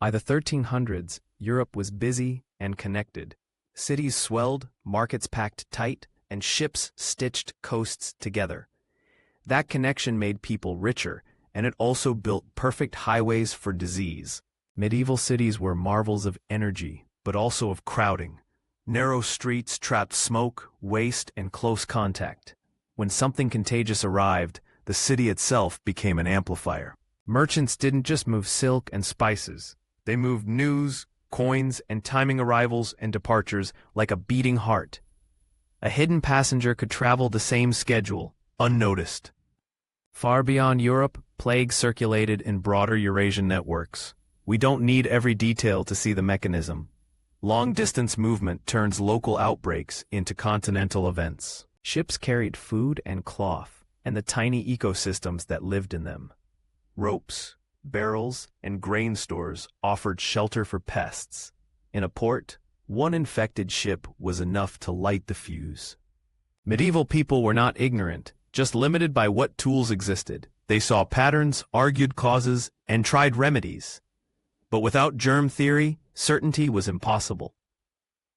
By the 1300s, Europe was busy and connected. Cities swelled, markets packed tight, and ships stitched coasts together. That connection made people richer, and it also built perfect highways for disease. Medieval cities were marvels of energy, but also of crowding. Narrow streets trapped smoke, waste, and close contact. When something contagious arrived, the city itself became an amplifier. Merchants didn't just move silk and spices. They moved news, coins, and timing arrivals and departures like a beating heart. A hidden passenger could travel the same schedule, unnoticed. Far beyond Europe, plague circulated in broader Eurasian networks. We don't need every detail to see the mechanism. Long-distance movement turns local outbreaks into continental events. Ships carried food and cloth, and the tiny ecosystems that lived in them. Ropes, barrels, and grain stores offered shelter for pests. In a port, one infected ship was enough to light the fuse. Medieval people were not ignorant, just limited by what tools existed. They saw patterns, argued causes, and tried remedies. But without germ theory, certainty was impossible.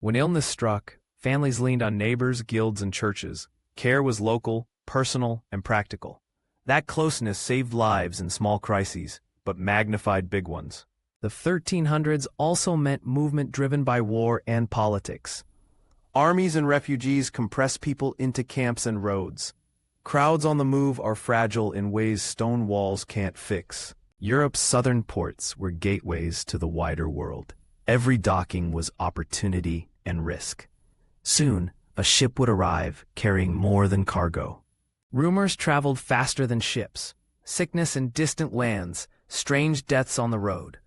When illness struck, families leaned on neighbors, guilds, and churches. Care was local, personal, and practical. That closeness saved lives in small crises, but magnified big ones. The 1300s also meant movement driven by war and politics. Armies and refugees compress people into camps and roads. Crowds on the move are fragile in ways stone walls can't fix. Europe's southern ports were gateways to the wider world. Every docking was opportunity and risk. Soon, a ship would arrive carrying more than cargo. Rumors traveled faster than ships. Sickness in distant lands, strange deaths on the road.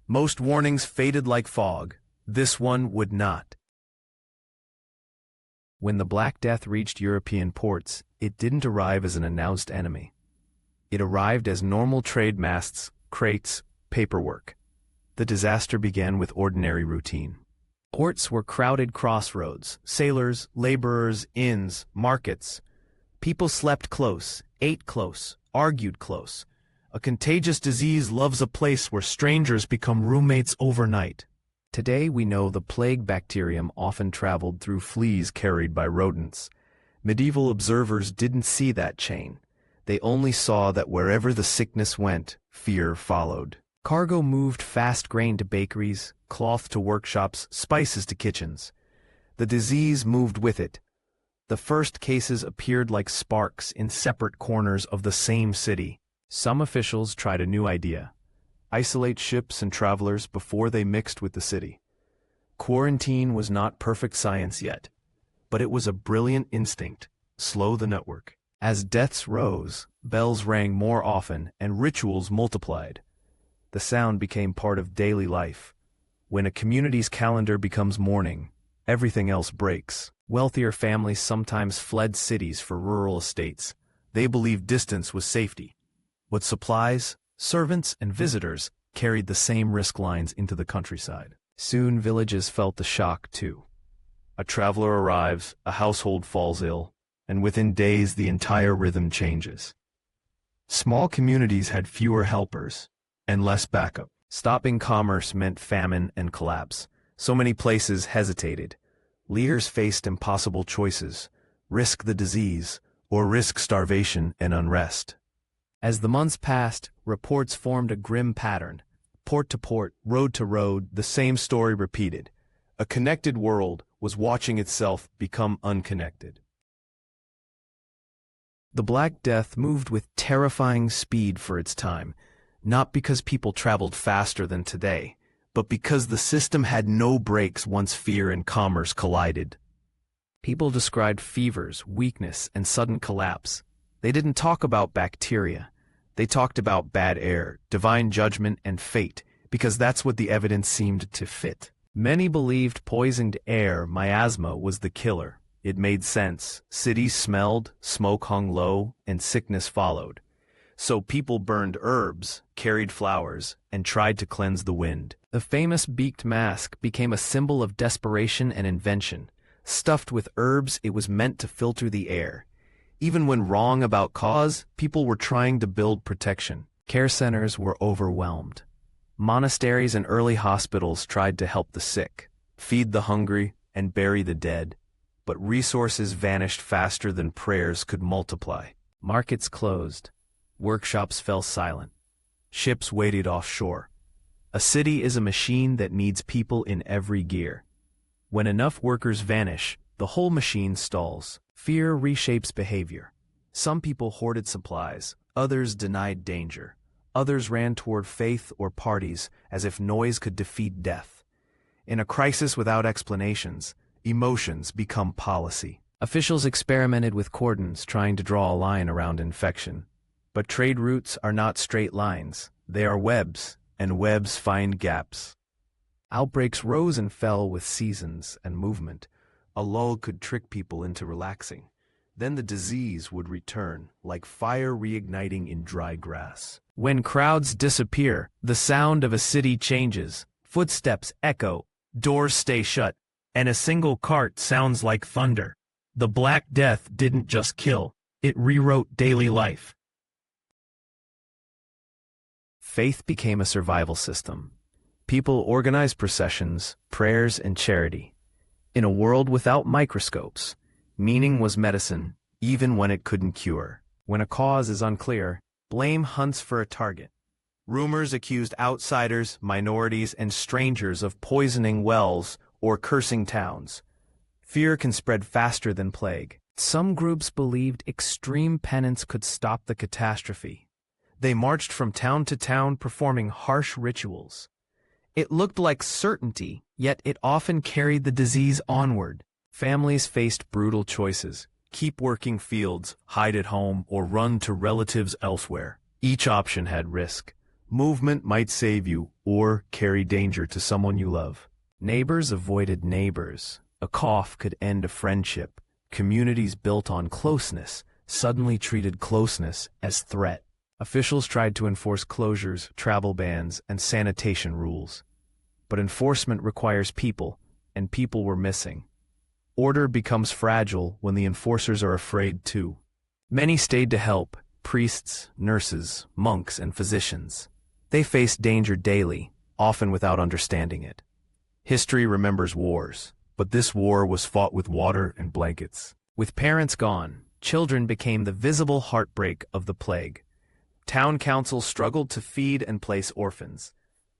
Most warnings faded like fog. This one would not. When the Black Death reached European ports, it didn't arrive as an announced enemy. It arrived as normal trade masts, crates, paperwork. The disaster began with ordinary routine. Ports were crowded crossroads, sailors, laborers, inns, markets. People slept close, ate close, argued close. A contagious disease loves a place where strangers become roommates overnight. Today we know the plague bacterium often traveled through fleas carried by rodents. Medieval observers didn't see that chain. They only saw that wherever the sickness went, fear followed. Cargo moved fast grain to bakeries, cloth to workshops, spices to kitchens. The disease moved with it. The first cases appeared like sparks in separate corners of the same city. Some officials tried a new idea: isolate ships and travelers before they mixed with the city. Quarantine was not perfect science yet, but it was a brilliant instinct: slow the network. As deaths rose, bells rang more often and rituals multiplied. The sound became part of daily life. When a community's calendar becomes mourning, everything else breaks. Wealthier families sometimes fled cities for rural estates. They believed distance was safety. But supplies, servants, and visitors carried the same risk lines into the countryside. Soon villages felt the shock too. A traveler arrives, a household falls ill, and within days the entire rhythm changes. Small communities had fewer helpers and less backup. Stopping commerce meant famine and collapse. So many places hesitated. Leaders faced impossible choices: risk the disease or risk starvation and unrest. As the months passed, reports formed a grim pattern. Port to port, road to road, the same story repeated. A connected world was watching itself become unconnected. The Black Death moved with terrifying speed for its time, not because people traveled faster than today, but because the system had no brakes once fear and commerce collided. People described fevers, weakness, and sudden collapse. They didn't talk about bacteria. They talked about bad air, divine judgment, and fate, because that's what the evidence seemed to fit. Many believed poisoned air, miasma, was the killer. It made sense. Cities smelled, smoke hung low, and sickness followed. So people burned herbs, carried flowers, and tried to cleanse the wind. The famous beaked mask became a symbol of desperation and invention. Stuffed with herbs, it was meant to filter the air. Even when wrong about cause, people were trying to build protection. Care centers were overwhelmed. Monasteries and early hospitals tried to help the sick, feed the hungry, and bury the dead, but resources vanished faster than prayers could multiply. Markets closed. Workshops fell silent. Ships waited offshore. A city is a machine that needs people in every gear. When enough workers vanish, the whole machine stalls. Fear reshapes behavior. Some people hoarded supplies, others denied danger. Others ran toward faith or parties as if noise could defeat death. In a crisis without explanations, emotions become policy. Officials experimented with cordons, trying to draw a line around infection. But trade routes are not straight lines. They are webs, and webs find gaps. Outbreaks rose and fell with seasons and movement. A lull could trick people into relaxing. Then the disease would return, like fire reigniting in dry grass. When crowds disappear, the sound of a city changes. Footsteps echo, doors stay shut, and a single cart sounds like thunder. The Black Death didn't just kill, it rewrote daily life. Faith became a survival system. People organized processions, prayers, and charity. In a world without microscopes, meaning was medicine, even when it couldn't cure. When a cause is unclear, blame hunts for a target. Rumors accused outsiders, minorities, and strangers of poisoning wells or cursing towns. Fear can spread faster than plague. Some groups believed extreme penance could stop the catastrophe. They marched from town to town performing harsh rituals. It looked like certainty, yet it often carried the disease onward. Families faced brutal choices: keep working fields, hide at home, or run to relatives elsewhere. Each option had risk. Movement might save you, or carry danger to someone you love. Neighbors avoided neighbors. A cough could end a friendship. Communities built on closeness suddenly treated closeness as threat. Officials tried to enforce closures, travel bans, and sanitation rules. But enforcement requires people, and people were missing. Order becomes fragile when the enforcers are afraid too. Many stayed to help: priests, nurses, monks, and physicians. They faced danger daily, often without understanding it. History remembers wars, but this war was fought with water and blankets. With parents gone, children became the visible heartbreak of the plague. Town councils struggled to feed and place orphans.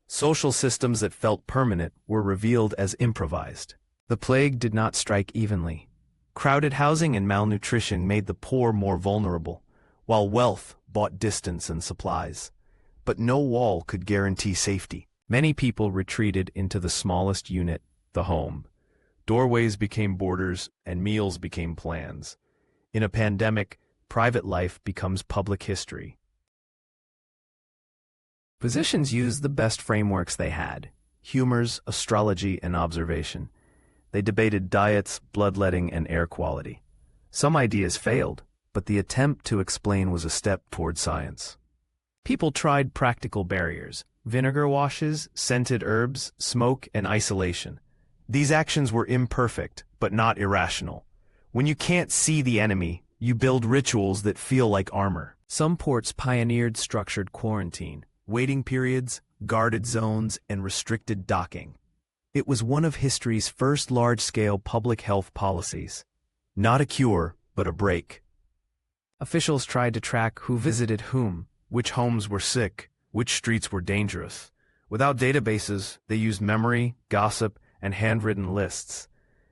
Social systems that felt permanent were revealed as improvised. The plague did not strike evenly. Crowded housing and malnutrition made the poor more vulnerable, while wealth bought distance and supplies. But no wall could guarantee safety. Many people retreated into the smallest unit, the home. Doorways became borders, and meals became plans. In a pandemic, private life becomes public history. Physicians used the best frameworks they had: humors, astrology, and observation. They debated diets, bloodletting, and air quality. Some ideas failed, but the attempt to explain was a step toward science. People tried practical barriers: vinegar washes, scented herbs, smoke, and isolation. These actions were imperfect, but not irrational. When you can't see the enemy, you build rituals that feel like armor. Some ports pioneered structured quarantine, waiting periods, guarded zones, and restricted docking. It was one of history's first large-scale public health policies. Not a cure, but a break. Officials tried to track who visited whom, which homes were sick, which streets were dangerous. Without databases, they used memory, gossip, and handwritten lists.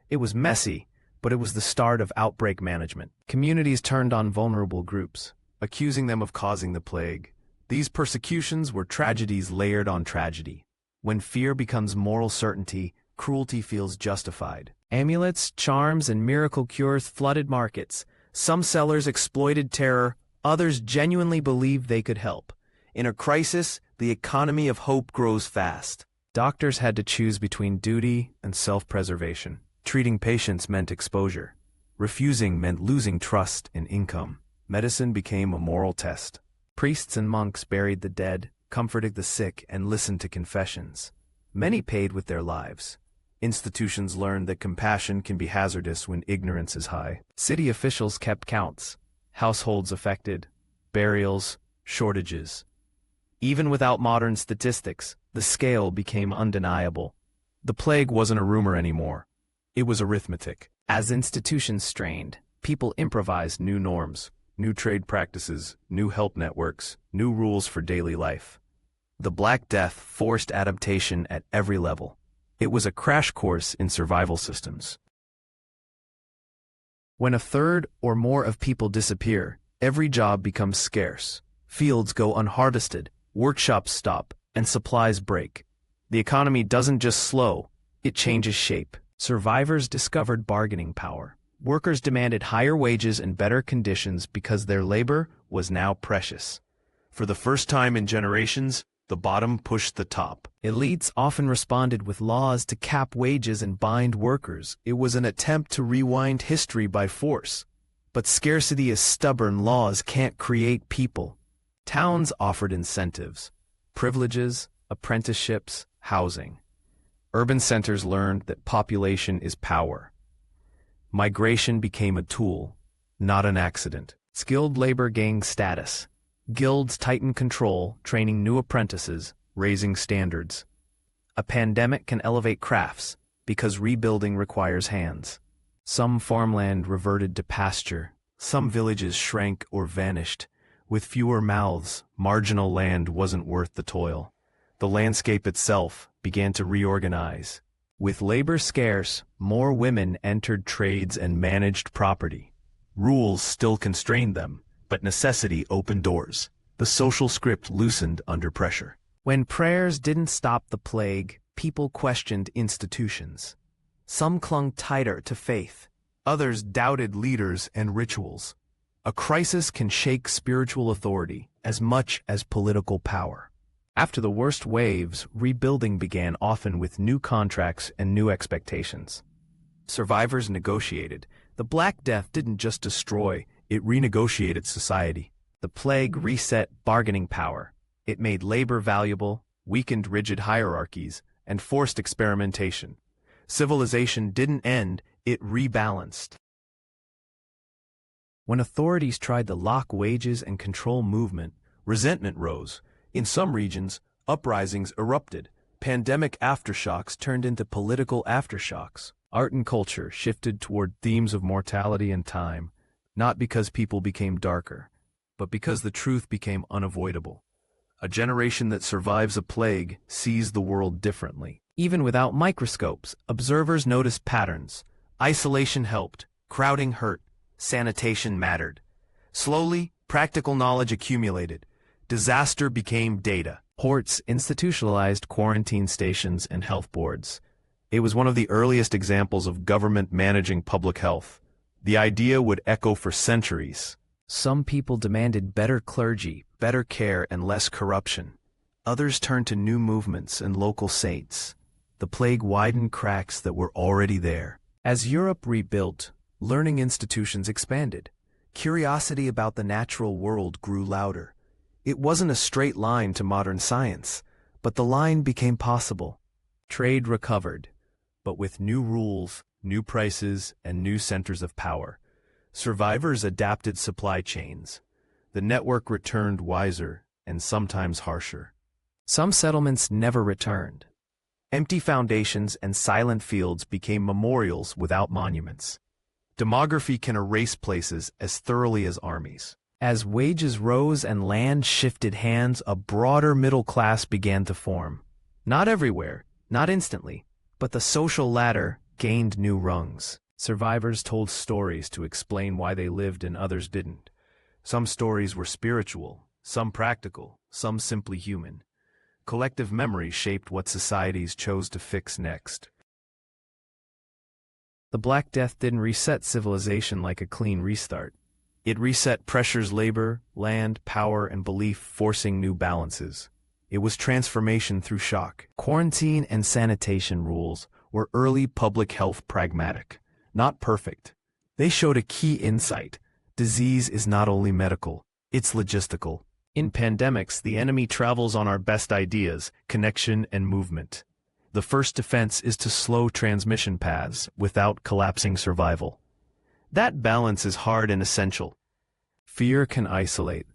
It was messy, but it was the start of outbreak management. Communities turned on vulnerable groups, accusing them of causing the plague. These persecutions were tragedies layered on tragedy. When fear becomes moral certainty, cruelty feels justified. Amulets, charms, and miracle cures flooded markets. Some sellers exploited terror, others genuinely believed they could help. In a crisis, the economy of hope grows fast. Doctors had to choose between duty and self-preservation. Treating patients meant exposure. Refusing meant losing trust and income. Medicine became a moral test. Priests and monks buried the dead, comforted the sick, and listened to confessions. Many paid with their lives. Institutions learned that compassion can be hazardous when ignorance is high. City officials kept counts. Households affected, burials, shortages. Even without modern statistics, the scale became undeniable. The plague wasn't a rumor anymore. It was arithmetic. As institutions strained, people improvised new norms, new trade practices, new help networks, new rules for daily life. The Black Death forced adaptation at every level. It was a crash course in survival systems. When a third or more of people disappear, every job becomes scarce. Fields go unharvested, workshops stop, and supplies break. The economy doesn't just slow, it changes shape. Survivors discovered bargaining power. Workers demanded higher wages and better conditions because their labor was now precious. For the first time in generations, the bottom pushed the top. Elites often responded with laws to cap wages and bind workers. It was an attempt to rewind history by force. But scarcity is stubborn. Laws can't create people. Towns offered incentives, privileges, apprenticeships, housing. Urban centers learned that population is power. Migration became a tool, not an accident. Skilled labor gained status. Guilds tightened control, training new apprentices, raising standards. A pandemic can elevate crafts because rebuilding requires hands. Some farmland reverted to pasture. Some villages shrank or vanished. With fewer mouths, marginal land wasn't worth the toil. The landscape itself began to reorganize. With labor scarce, more women entered trades and managed property. Rules still constrained them, but necessity opened doors. The social script loosened under pressure. When prayers didn't stop the plague, people questioned institutions. Some clung tighter to faith. Others doubted leaders and rituals. A crisis can shake spiritual authority as much as political power. After the worst waves, rebuilding began, often with new contracts and new expectations. Survivors negotiated. The Black Death didn't just destroy, it renegotiated society. The plague reset bargaining power. It made labor valuable, weakened rigid hierarchies, and forced experimentation. Civilization didn't end, it rebalanced. When authorities tried to lock wages and control movement, resentment rose. In some regions, uprisings erupted. Pandemic aftershocks turned into political aftershocks. Art and culture shifted toward themes of mortality and time, not because people became darker, but because the truth became unavoidable. A generation that survives a plague sees the world differently. Even without microscopes, observers noticed patterns. Isolation helped, crowding hurt, sanitation mattered. Slowly, practical knowledge accumulated. Disaster became data. Ports institutionalized quarantine stations and health boards. It was one of the earliest examples of government managing public health. The idea would echo for centuries. Some people demanded better clergy, better care, and less corruption. Others turned to new movements and local saints. The plague widened cracks that were already there. As Europe rebuilt, learning institutions expanded. Curiosity about the natural world grew louder. It wasn't a straight line to modern science, but the line became possible. Trade recovered, but with new rules, new prices, and new centers of power. Survivors adapted supply chains. The network returned wiser and sometimes harsher. Some settlements never returned. Empty foundations and silent fields became memorials without monuments. Demography can erase places as thoroughly as armies. As wages rose and land shifted hands, a broader middle class began to form. Not everywhere, not instantly, but the social ladder gained new rungs. Survivors told stories to explain why they lived and others didn't. Some stories were spiritual, some practical, some simply human. Collective memory shaped what societies chose to fix next. The Black Death didn't reset civilization like a clean restart. It reset pressures, labor, land, power, and belief, forcing new balances. It was transformation through shock. Quarantine and sanitation rules were early public health pragmatic, not perfect. They showed a key insight. Disease is not only medical, it's logistical. In pandemics, the enemy travels on our best ideas, connection and movement. The first defense is to slow transmission paths without collapsing survival. That balance is hard and essential. Fear can isolate,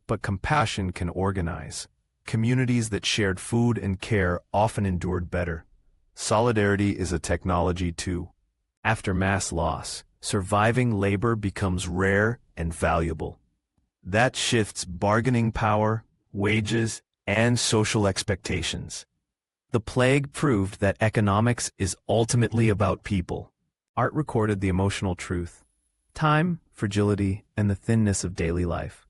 but compassion can organize. Communities that shared food and care often endured better. Solidarity is a technology too. After mass loss, surviving labor becomes rare and valuable. That shifts bargaining power, wages, and social expectations. The plague proved that economics is ultimately about people. Art recorded the emotional truth, time, fragility, and the thinness of daily life.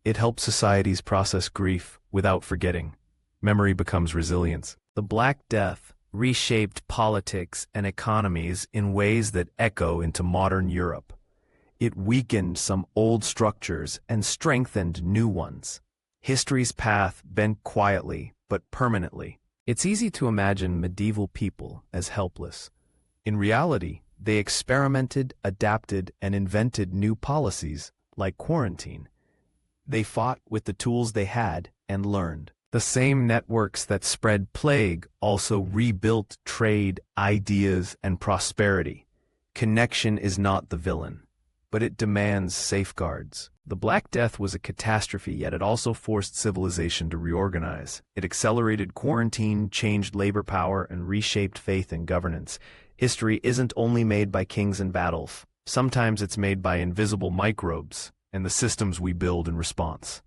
It helped societies process grief without forgetting. Memory becomes resilience. The Black Death reshaped politics and economies in ways that echo into modern Europe. It weakened some old structures and strengthened new ones. History's path bent quietly but permanently. It's easy to imagine medieval people as helpless. In reality, they experimented, adapted, and invented new policies, like quarantine. They fought with the tools they had and learned. The same networks that spread plague also rebuilt trade, ideas, and prosperity. Connection is not the villain, but it demands safeguards. The Black Death was a catastrophe, yet it also forced civilization to reorganize. It accelerated quarantine, changed labor power, and reshaped faith and governance. History isn't only made by kings and battles. Sometimes it's made by invisible microbes and the systems we build in response.